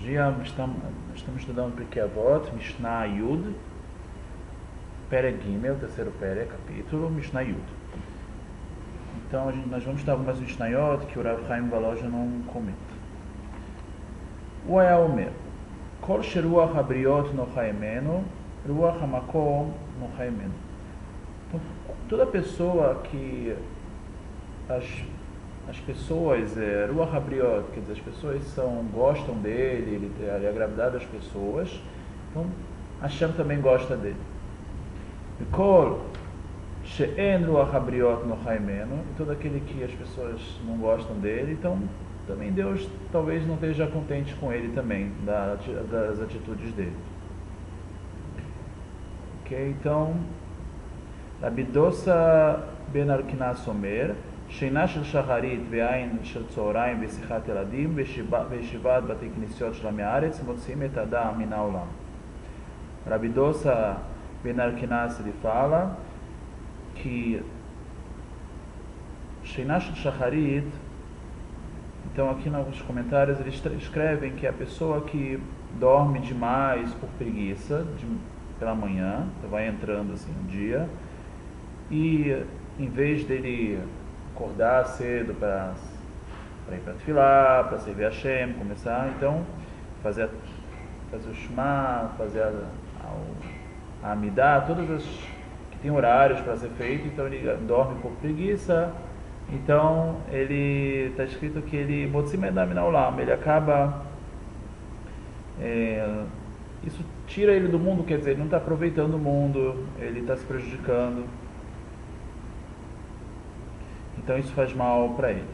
dia estamos estudando Pirkei Avot, Mishnah Yud, Perek Gimel, terceiro Perek, capítulo, Mishnah Yud. Então nós vamos estudar algumas Mishnayot que o Rav Chaim Volozhin não comenta. O Omer, Kol sheruach habriot nochaimenu, ruach hamakom nochaimenu. Então, toda pessoa que as pessoas, ruach habriot, quer dizer, as pessoas gostam dele, ele é agradável às pessoas, então Hashem também gosta dele. E Kol she'en ruach habriot nochaimenu, e todo aquele que as pessoas não gostam dele, então também Deus talvez não esteja contente com ele também, das atitudes dele. Ok, então Rabbi Dosa ben Arkinas Omer, שינה של שחרית ועין של צהריים ושיחת ילדים וישיבת בתי כנסיות של עמי הארץ מוציאים את האדם מן העולם. Rabbi Dosa ben Arkinas ele fala que שינה של שחרית, então aqui nos comentários eles escrevem que a pessoa que dorme demais por preguiça pela manhã, vai entrando assim um dia, e em vez dele acordar cedo para ir para Tefilá, para servir a Hashem, começar, então, fazer o Shema, fazer a Amidah, todas as que tem horários para ser feito, então ele dorme por preguiça, então ele está escrito que ele Motzim Edam Min Haolam, ele acaba, isso tira ele do mundo, quer dizer, ele não está aproveitando o mundo, ele está se prejudicando. Então isso faz mal para ele.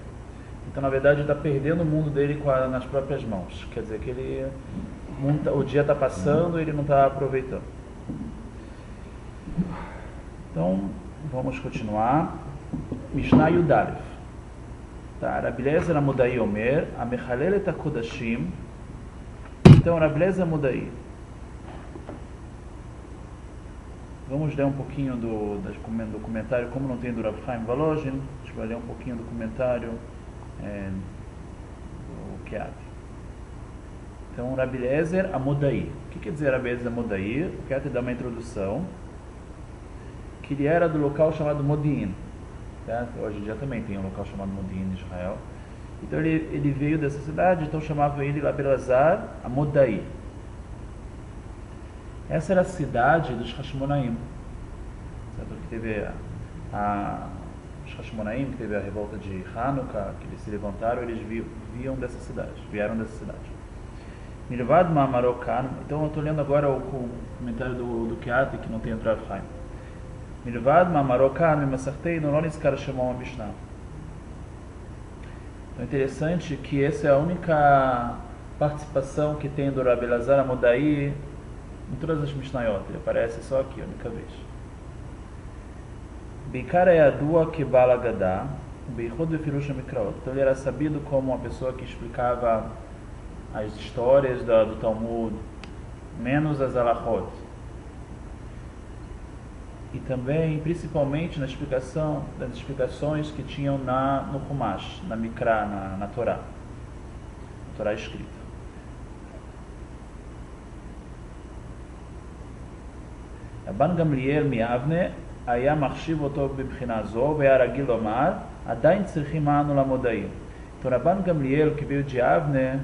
Então na verdade ele está perdendo o mundo dele nas próprias mãos. Quer dizer que o dia está passando e ele não está aproveitando. Então vamos continuar. Mishnah Yudalef. Tá, Rabbi Eliezer Amudai Omer, Amechalel et HaKodashim. Então Rabbi Eliezer Amudai. Vamos ler um pouquinho do comentário, como não tem do Rav Chaim Volozhin, a gente vai ler um pouquinho do comentário do Keat. Então, Rabbi Eliezer Amudai. O que quer dizer Rabbi Eliezer Amudai? O Keat dá uma introdução, que ele era do local chamado Modi'in. Tá? Hoje em dia também tem um local chamado Modi'in em Israel. Então, ele veio dessa cidade, então chamavam ele Rabbi Eliezer Amudai. Essa era a cidade dos Hashmonaim, certo? Que teve os Hashmonaim, que teve a revolta de Hanukkah, que eles se levantaram, eles vieram dessa cidade. Milvad Ma'amarokan, então eu estou lendo agora o comentário do Keat, que não tem o Rav Chaim. Milvad Ma'amarokan, Mimasartei, não nizkar Shemon Mishnah. Então é interessante que essa é a única participação que tem do Rabbi Eliezer Amudai em todas as Mishnayot, ele aparece só aqui, a única vez. Beikar Yadua Kebal Agadá, Beichod Befirush HaMikraot. Então ele era sabido como uma pessoa que explicava as histórias do Talmud, menos as Alachot. E também, principalmente, das explicações que tinham no Chumash, na Mikra, na Torá. Torá escrita. רבן גמליאל מיבנה היה מחשיב אותו בבחינה זו והיה רגיל לומר עדיין צריכים אנו למודעים. Então Rabban Gamliel, que veio de Avne,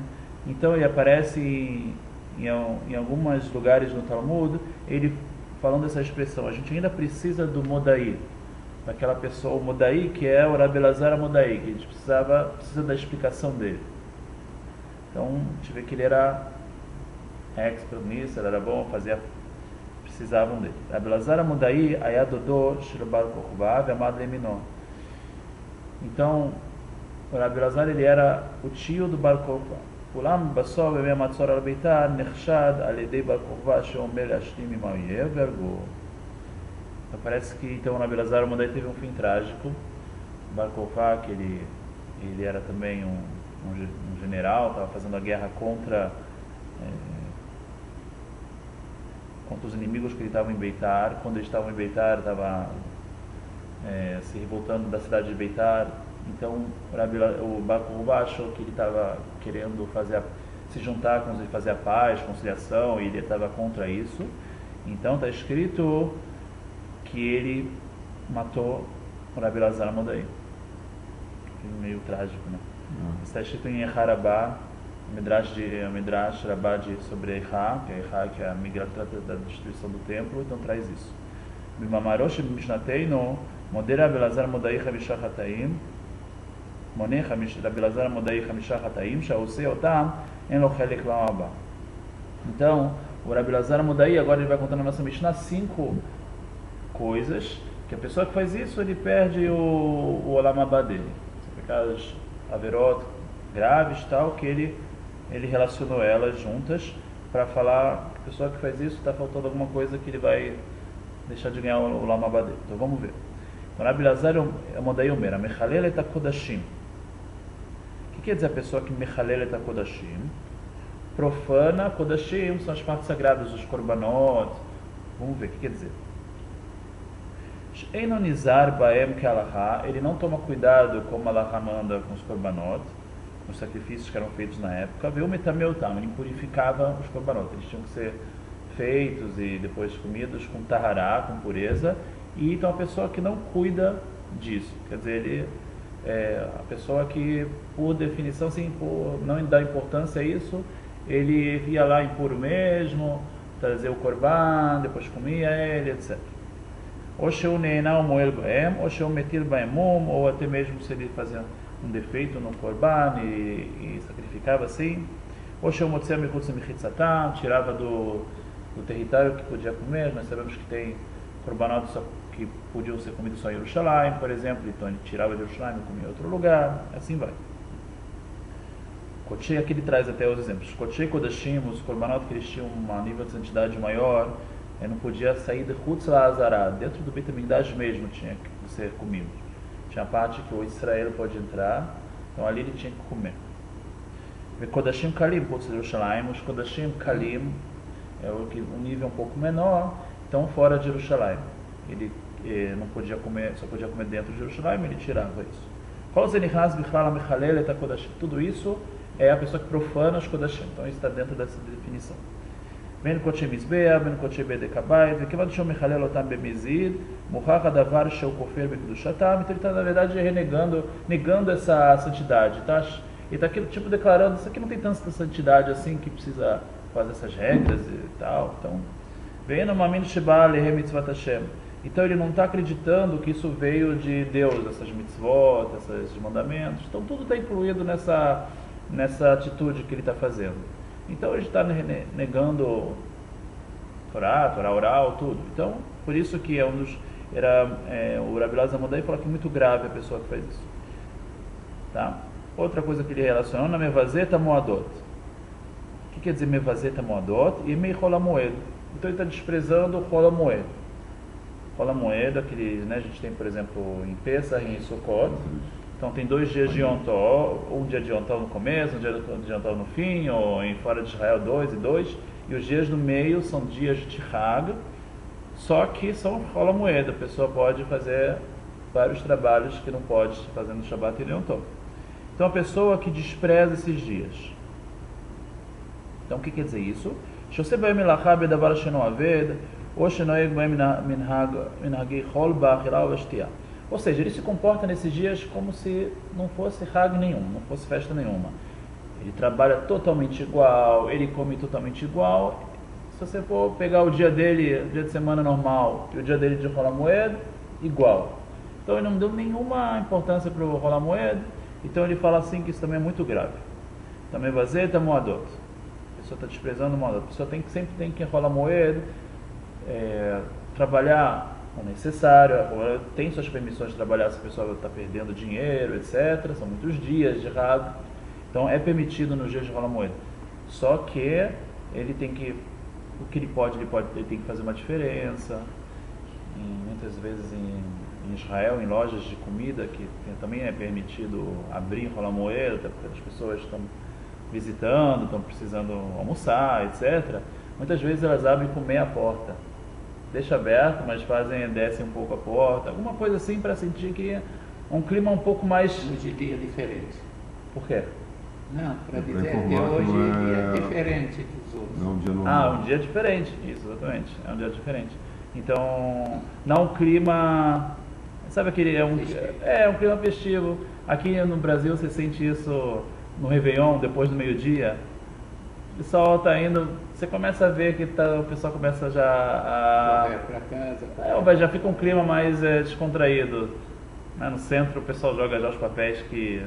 então ele aparece em alguns lugares no Talmud, ele falando essa expressão, a gente ainda precisa do Modai, daquela pessoa, o Modai, que é o Rabbi Eliezer Amudai, que a gente precisa da explicação dele. Então a gente vê que ele era expert nisso, ele era bom, precisavam dele. Rabbi Eliezer Amudai היה דודו של בר כוכבא ועמד לימינו. Então, o Rabbi Eliezer ele era o tio do בר כוכבא. אולם בסוף בימי המצור על ביתר נחשד על ידי בר כוכבא שאומר להשלים עם האויב והרגו. Então parece que então o Rabbi Eliezer Amudai teve um fim trágico. O בר כוכבא, que ele era também um general, estava fazendo a guerra contra os inimigos que ele estava em Beitar. Quando eles estavam em Beitar, estava se revoltando da cidade de Beitar. Então o bar Kokhba achou que ele estava querendo se juntar com os, fazer a paz, conciliação, e ele estava contra isso. Então está escrito que ele matou o Rabi Elazar Amodai. Meio trágico, né? Está escrito em Echarabá, Midrash Rabá sobre Eichá, que é a migra da destruição do templo, então traz isso. Bimamarosh Mishnateino, Modei Rabi Elazar Amodai Chamisha Chataim, Monei Rabi Elazar Amodai Chamisha Chataim, Shaosei Otam, En Lo Chelek L'Olam Haba. Então, o Rabi Elazar Amodai, agora ele vai contar na nossa Mishnah 5 coisas que a pessoa que faz isso, ele perde o Olam Haba dele. São pecados averot graves, tal, que ele relacionou elas juntas para falar que a pessoa que faz isso está faltando alguma coisa que ele vai deixar de ganhar o Olam Haba dele. Então vamos ver. Então, Rabi Elazar Amodai Omer, Mechalel et HaKodashim. O que quer dizer a pessoa que Mechalel et HaKodashim? Profana, Kodashim são as partes sagradas dos Korbanot. Vamos ver o que quer dizer. Einonizar Baem Ke'alahá, ele não toma cuidado como Alahá manda com os Korbanot, com os sacrifícios que eram feitos na época. Veio Metameutam, ele impurificava os Korbanot, eles tinham que ser feitos e depois comidos com Tahará, com pureza. E então a pessoa que não cuida disso, quer dizer, ele a pessoa que, por definição, assim, por não dar importância a isso, ele ia lá impuro mesmo, trazer o korban, depois comia ele, etc. Ou se o neinau moel baem, ou se o metil baemum, ou até mesmo se ele fazia um defeito no korban e sacrificava assim, ou se o motzea michutz mechitzatam, tirava do território que podia comer. Nós sabemos que tem korbanot que podiam ser comidos só em Yerushalayim, por exemplo, então ele tirava de Yerushalayim e comia em outro lugar, assim vai. Kotchei, aqui ele traz até os exemplos. Kotchei Kodashim, os korbanot que eles tinham um nível de santidade maior, não podia sair de Chutz La'azará, dentro do Beit HaMikdash mesmo tinha que ser comido. Tinha a parte que o Israel pode entrar, então ali ele tinha que comer. E Kodashim Kalim, Chutz Yerushalayim, os Kodashim Kalim, um nível um pouco menor, então fora de Yerushalayim. Ele não podia comer, só podia comer dentro de Yerushalayim, ele tirava isso. Tudo isso é a pessoa que profana os Kodashim, então isso está dentro dessa definição. Ben Kotchei Mizbeah, Ben Kotchei Bedekabait, Vekivad Shom Mechalel Otam Bemizid, Muchach Adavar Sheu Kofer Bekudushatam. Então ele está, na verdade, negando essa santidade, tá? Ele está aqui, tipo, declarando, isso aqui não tem tanta santidade assim que precisa fazer essas regras e tal. Então, Ve'eno Mamin Sheba Lehem Mitzvat Hashem. Então ele não está acreditando que isso veio de Deus, essas mitzvot, esses mandamentos. Então tudo está incluído nessa atitude que ele está fazendo. Então ele está negando Torá oral, tudo. Então, por isso que o Rabi Elazar Amodai fala que é muito grave a pessoa que faz isso. Tá? Outra coisa que ele relaciona, na Mevazeta Moadot. O que quer dizer Mevazeta Moadot? E Mei Rola Moed. Então ele está desprezando o Rola Moed. Rola Moed, aquele, né, a gente tem, por exemplo, em Pesach e em Sukkot. Então tem 2 dias de Yom Tov, um dia de Yom Tov no começo, um dia de Yom Tov no fim, ou em fora de Israel 2 e 2, e os dias do meio são dias de Hag, só que são Rola Moeda, a pessoa pode fazer vários trabalhos que não pode fazer no Shabbat e Yom Tov. Então a pessoa que despreza esses dias. Então o que quer dizer isso? Shoseh b'hem melachá bedavar sheno aved, ou shenoeg b'hem minhagei chol ba'achila u'b'shtiá. Ou seja, ele se comporta nesses dias como se não fosse Hag nenhum, não fosse festa nenhuma. Ele trabalha totalmente igual, ele come totalmente igual. Se você for pegar o dia dele, o dia de semana normal, e o dia dele de Rola Moed, igual. Então ele não deu nenhuma importância para o Rola Moed, então ele fala assim que isso também é muito grave. Também Vazeta Moadot. A pessoa está desprezando o Moadot. A pessoa sempre tem que Rola Moed, trabalhar o necessário, tem suas permissões de trabalhar se a pessoa está perdendo dinheiro, etc. São muitos dias de Hag, então é permitido nos dias de Rola Moed. Só que ele tem que, o que ele tem que fazer uma diferença. Muitas vezes em Israel, em lojas de comida, que também é permitido abrir Rola Moed, até porque as pessoas estão visitando, estão precisando almoçar, etc. Muitas vezes elas abrem com meia porta. Deixa aberto, mas descem um pouco a porta, alguma coisa assim para sentir que é um clima um pouco mais... Um dia diferente. Por quê? Não, para Pra dizer que informar que hoje não é é- diferente dos outros. Não é um dia normal. Um dia diferente, isso, exatamente. É um dia diferente. Então, não um clima. Sabe aquele. Festivo. Um clima festivo. Aqui no Brasil você sente isso no Réveillon, depois do meio-dia. O pessoal tá indo. Você começa a ver que o pessoal começa já a. Correr para casa. Já fica um clima mais descontraído. Né? No centro o pessoal joga já os papéis que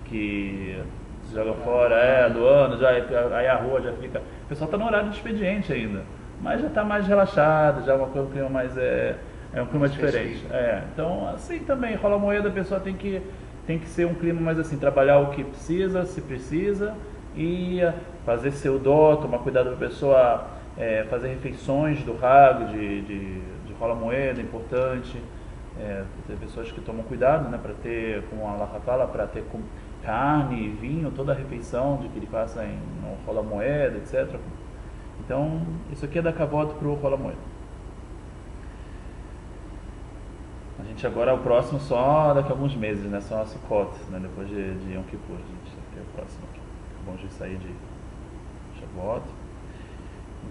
se joga fora, do ano, já, aí a rua já fica. O pessoal está no horário de expediente ainda, mas já está mais relaxado, já é um clima mais. É um clima diferente. Então, assim também, Rola Moeda, a pessoa tem que ser um clima mais assim, trabalhar o que precisa, se precisa, e fazer seu dó, tomar cuidado da pessoa, fazer refeições do rago, de Rola Moeda, importante. Tem pessoas que tomam cuidado, né, para ter, como a Laha fala, para ter carne, vinho, toda a refeição de que ele passa no Rola Moeda, etc. Então, isso aqui é da Kavod para o Rola Moeda. A gente agora, o próximo só daqui a alguns meses, né, só a Sukkot, né, depois de Yom Kippur, a gente vai ter o próximo aqui. Acabamos de sair de Shavuot.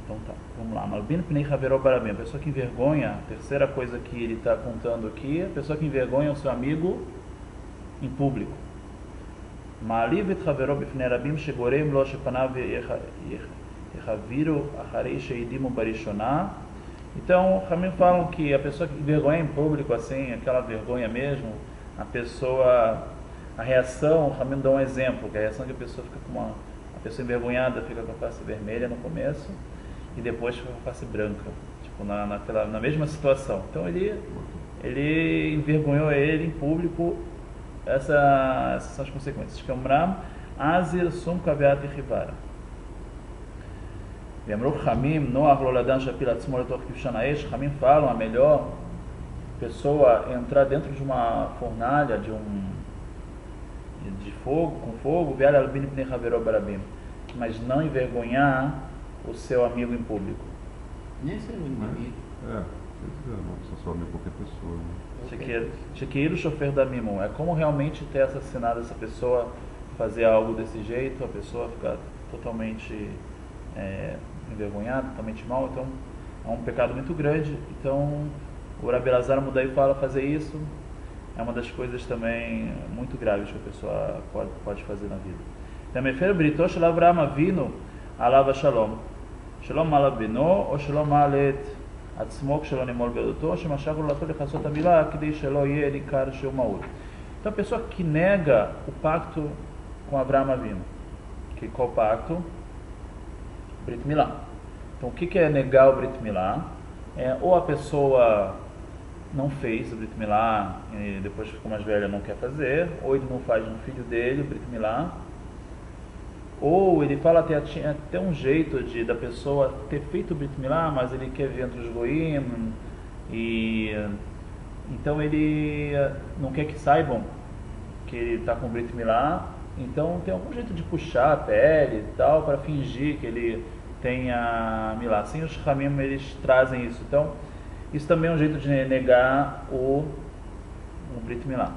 Então tá, vamos lá. Malbin Pnei Haveró Barabim, a pessoa que envergonha, a terceira coisa que ele está contando aqui, a pessoa que envergonha o seu amigo em público. Ma'aliv et Haveró Bifnei Rabim Shegorem Lo Shepanav Yechaviru Acharei Sheidimu Barishoná. Então, Ramim falam que a pessoa que envergonha em público, assim, aquela vergonha mesmo, a reação, Ramim dá um exemplo, que a reação que a pessoa fica a pessoa envergonhada fica com a face vermelha no começo, e depois fica com a face branca, tipo, na mesma situação. Então ele envergonhou ele em público. Essas são as consequências. Kamram, Azir, Sum, Kaviat e Rivara. Chamim falam, a melhor pessoa entrar dentro de uma fornalha, de fogo, com fogo, mas não envergonhar o seu amigo em público. Nem ser um inimigo. Não precisa só amigo qualquer pessoa. Shekeiro chofer da mimo. É como realmente ter assassinado essa pessoa, fazer algo desse jeito, a pessoa ficar totalmente envergonhada, totalmente mal. Então é um pecado muito grande. Então o Rabi Elazar Mudai fala, fazer isso é uma das coisas também muito graves que a pessoa pode fazer na vida. Também Brito Shel Avraham Avinu Alav Shalom Shalom Alav Bino ou Shalom Alet Atzmo Shalom Nimol Bedoto Shemashach Ulato Lechasot Amila Kidei Shelo Yeh Nikar Shel Maut. Então a pessoa que nega o pacto com Avraham Avinu, qual pacto? Brit Milá. Então o que é negar o Brit Milá? Ou a pessoa não fez o Brit Milá e depois ficou mais velha, não quer fazer, ou ele não faz no filho dele o Brit Milá, ou ele fala até um jeito da pessoa ter feito o Brit Milá, mas ele quer ver entre os goim, e então ele não quer que saibam que ele está com o Brit Milá. Então tem algum jeito de puxar a pele e tal, para fingir que ele tenha Milá. Assim os Ramim, eles trazem isso. Então isso também é um jeito de negar o Brit Milá.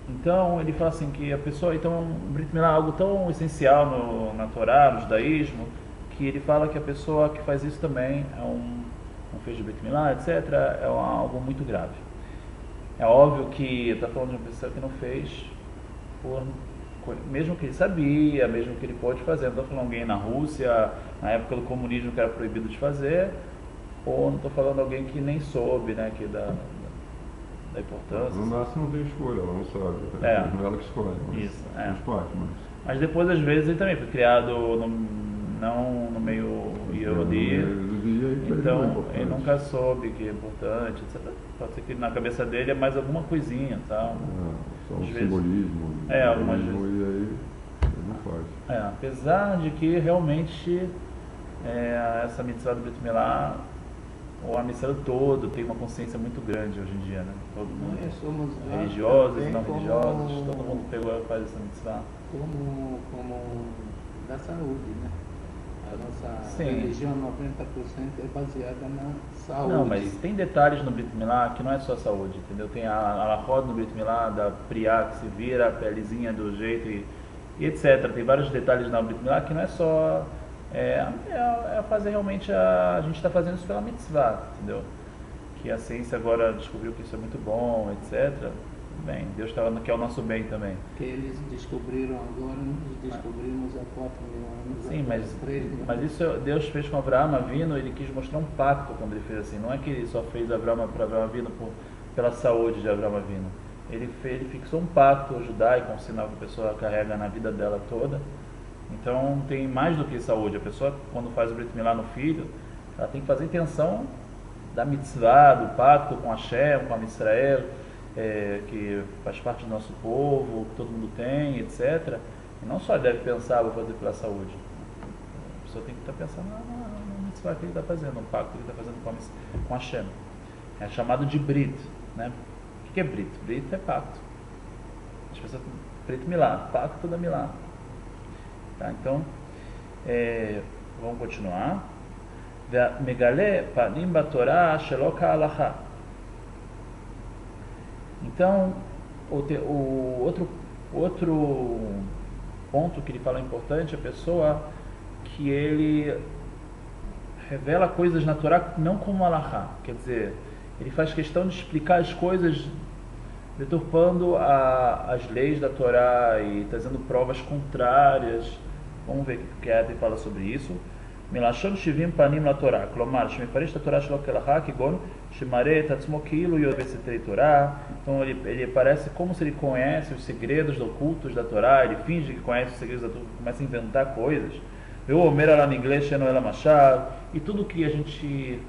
Então ele fala assim que a pessoa, então o Brit Milá é algo tão essencial na Torá, no judaísmo, que ele fala que a pessoa que faz isso também não fez de Brit Milá, etc., é algo muito grave. É óbvio que está falando de uma pessoa que não fez, mesmo que ele sabia, mesmo que ele pode fazer. Não estou falando alguém na Rússia, na época do comunismo, que era proibido de fazer, ou não estou falando alguém que nem soube, né, da importância. Não nasce, não tem escolha, ela não sabe. Não é ela que escolhe. Isso, faz parte, mas depois, às vezes, ele também foi criado não no meio Yehudi, então ele nunca soube que é importante, etc. Pode ser que na cabeça dele é mais alguma coisinha, tá? Só um simbolismo. Algumas vezes. E aí ele não faz. Apesar de que realmente essa mitzvah do Brit Milá, o Amisrael todo tem uma consciência muito grande hoje em dia, né? Todo mundo, somos religiosos e não religiosos, todo mundo faz essa mitzvah. Como da saúde, né? A nossa Sim. religião, 90% é baseada na saúde. Não, mas tem detalhes no Brit Milá que não é só saúde, entendeu? Tem a alahot no Brit Milá, da priá que se vira, a pelezinha do jeito e etc. Tem vários detalhes na Brit Milá que não é só... É fazer realmente a gente está fazendo isso pela mitzvah, entendeu? Que a ciência agora descobriu que isso é muito bom, etc. Bem, Deus quer o nosso bem também. Que eles descobriram agora, nós descobrimos há 4 mil anos. Sim, atrás, 3 mil mas isso Deus fez com Abraão Avinu, ele quis mostrar um pacto quando ele fez assim. Não é que ele só fez Abraão para Abraão Avinu pela saúde de Abraão Avinu. Ele fixou um pacto judaico, um sinal que a pessoa carrega na vida dela toda. Então tem mais do que saúde. A pessoa, quando faz o Brit Milá no filho, ela tem que fazer intenção da mitzvah, do pacto com Hashem, com a Israel, que faz parte do nosso povo, que todo mundo tem, etc. E não só deve pensar, vou fazer pela saúde. A pessoa tem que estar pensando na mitzvah que ele está fazendo, no pacto que ele está fazendo com Hashem. É chamado de Brit, né? O que é Brit? Brit é pacto. As pessoas Brit Milá, pacto da Milá. Tá, então, vamos continuar. Megale panim batorá shelo ka'alacha. Então, o outro ponto que ele fala importante, a pessoa que ele revela coisas na Torá não como alahá, quer dizer, ele faz questão de explicar as coisas deturpando as leis da Torá e trazendo provas contrárias. Vamos ver o que ele fala sobre isso. Milashon shivim panim la Torá, klomar shemefarish la Torá shelo k'alachá kigon shemare et atzmo ki'ilu yodeh besetrei Torá. Então ele parece como se ele conhece os segredos ocultos da Torá, ele finge que conhece os segredos da Torá, começa a inventar coisas. Eu omer ala inglês sheno ela machal, e tudo que a gente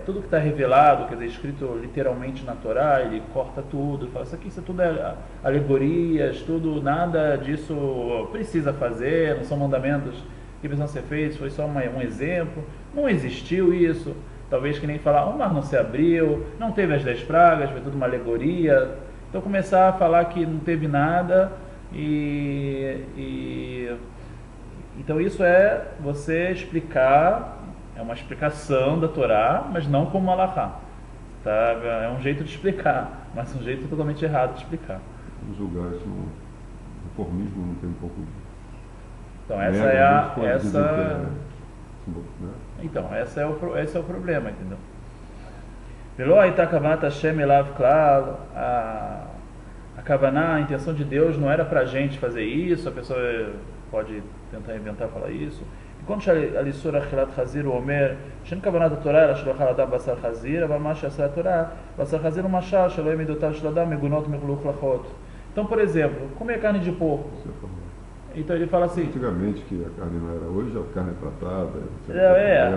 tudo que está revelado, quer dizer, escrito literalmente na Torá, ele corta tudo, fala, isso tudo é alegorias, tudo, nada disso precisa fazer, não são mandamentos que precisam ser feitos, foi só um exemplo, não existiu isso, talvez que nem falar, o mar não se abriu, não teve as 10 pragas, foi tudo uma alegoria, então começar a falar que não teve nada, então isso é você explicar, é uma explicação da Torá, mas não como alahá, tá? É um jeito de explicar, mas um jeito totalmente errado de explicar. Vamos julgar isso no reformismo, não tem um pouco de... Então esse é o problema, entendeu? Velo aita kavanat Hashem elav klal, a kavaná, a intenção de Deus não era para a gente fazer isso, a pessoa pode tentar inventar falar isso. Quando alisura achilat chazir o omer, shen kavanat Torá ela shelo yachal adam basar chazir, aval ma she'asa Torá basar chazir umashal shelo yeh midotav shel adam megunot megluch lachot. Então, por exemplo, comer carne de porco. Então ele fala assim... Antigamente que a carne não era, hoje a carne é tratada...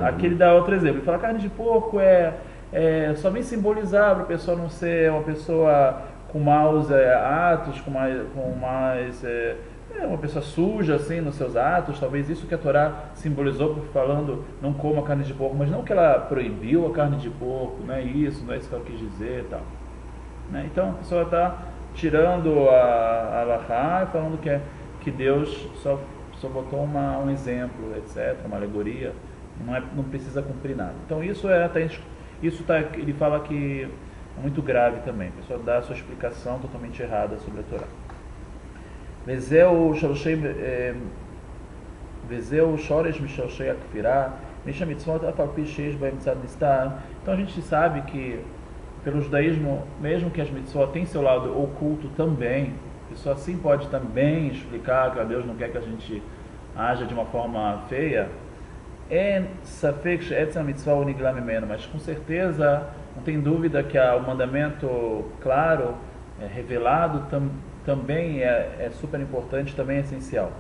Aqui ele dá outro exemplo. Ele fala que a carne de porco só vem simbolizar para a pessoa não ser uma pessoa com maus atos, uma pessoa suja assim nos seus atos. Talvez isso que a Torá simbolizou falando não coma carne de porco, mas não que ela proibiu a carne de porco, não é isso que ela quis dizer e tal. Né? Então a pessoa está tirando a alahá e falando que Deus só botou um exemplo, etc., uma alegoria, não precisa cumprir nada. Então ele fala que é muito grave também, a pessoa dá a sua explicação totalmente errada sobre a Torá. Vezeu shoresh mishalshei akfirá, misha mitzvot afalpi sheish bahem tzad nistar. Então a gente sabe que pelo judaísmo, mesmo que as mitzvot têm seu lado oculto também, a pessoa assim pode também explicar que Deus não quer que a gente haja de uma forma feia, mas com certeza não tem dúvida que o mandamento claro, revelado, também é super importante, também é essencial.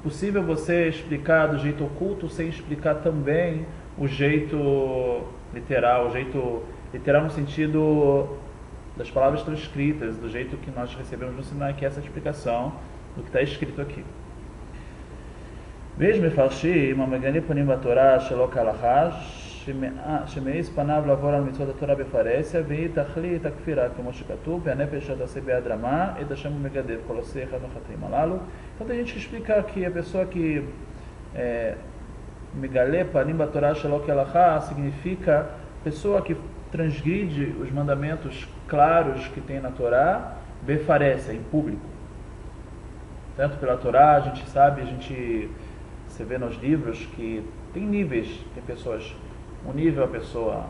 Possível você explicar do jeito oculto sem explicar também o jeito literal, no sentido das palavras transcritas, do jeito que nós recebemos no Sinai, que é essa explicação do que está escrito aqui. Veja, mefarshim, המגנים פנים בתורה שלא כהלכה, שמאיס פניו לעבור על מצוות התורה בפרהסיה, והיא תכלית הכפירה, כמו שכתוב, והנפש תעשה ביד רמה, את השם הוא מגדל, כל עושה אחד מהחטאים הללו. Então tem gente que explica que a pessoa que megale panim batorá shalok alahá significa pessoa que transgride os mandamentos claros que tem na Torá, befarécia, em público. Tanto pela Torá, a gente sabe, você vê nos livros que tem níveis, tem pessoas, um nível a pessoa,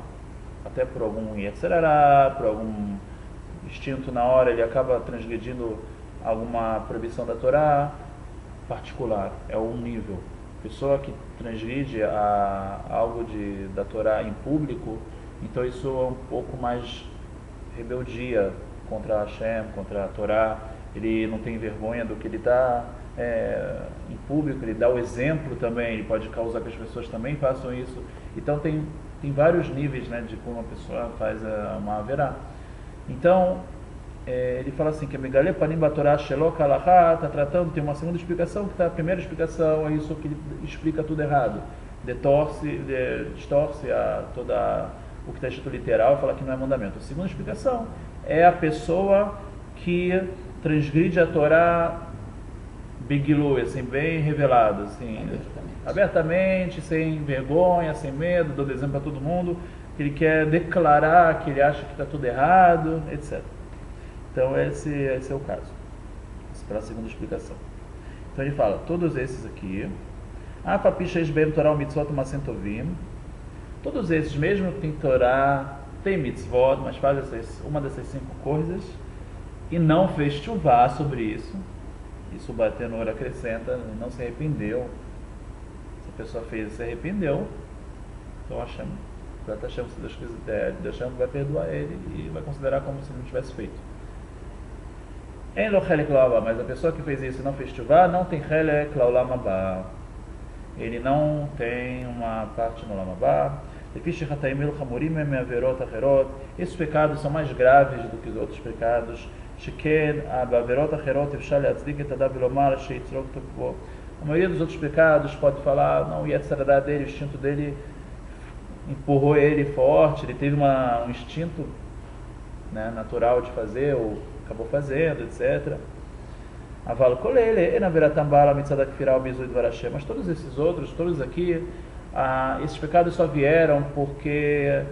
até por algum yetzerará, por algum instinto na hora, ele acaba transgredindo alguma proibição da Torá particular, é um nível. Pessoa que transgride algo da Torá em público, então isso é um pouco mais rebeldia contra Hashem, contra a Torá. Ele não tem vergonha do que ele está em público, ele dá o exemplo também, ele pode causar que as pessoas também façam isso. Então tem vários níveis, né, de como a pessoa faz uma haverá. Então, ele fala assim, que a Megale Panim Batorá Shelok Alahá está tratando, tem uma segunda explicação, que a primeira explicação é isso que ele explica tudo errado, distorce toda o que está escrito literal e fala que não é mandamento. A segunda explicação é a pessoa que transgride a Torá Bigilu, assim, bem revelado, assim, abertamente, sem vergonha, sem medo, dando exemplo para todo mundo, que ele quer declarar que ele acha que está tudo errado, etc. Então esse é o caso. Essa é a segunda explicação. Então ele fala, todos esses aqui, todos esses, mesmo que tem Torá, tem mitzvot, mas faz uma dessas 5 coisas, e não fez chuvá sobre isso, isso bater no olho acrescenta, não se arrependeu. Se a pessoa fez e se arrependeu, então Hashem, se Deus quiser, Hashem vai perdoar ele e vai considerar como se ele não tivesse feito. Mas a pessoa que fez isso e não fez chuvá, não tem chelek laolam haba. Ele não tem uma parte no olam haba. Esses pecados são mais graves do que os outros pecados. A maioria dos outros pecados pode falar, não, o yetzerará dele, o instinto dele empurrou ele forte, ele teve um instinto, né, natural de fazer, ou acabou fazendo, etc. Mas todos esses outros, todos aqui, esses pecados só vieram porque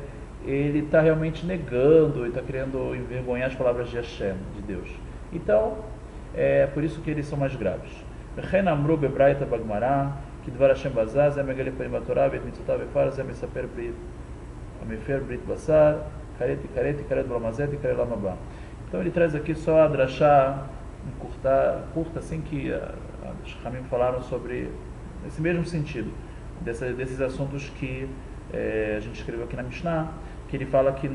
ele está realmente negando, ele está querendo envergonhar as palavras de Hashem, de Deus. Então, é por isso que eles são mais graves. Então ele traz aqui só a drachá curta, assim, que os Ramim falaram sobre esse mesmo sentido, desses assuntos que a gente escreveu aqui na Mishnah, que ele fala que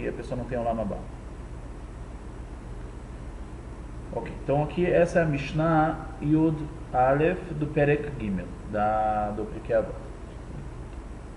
a pessoa não tem olam haba. Ok, então aqui essa é a Mishnah Yud Aleph do Perek Gimel, do Pirkei Avot.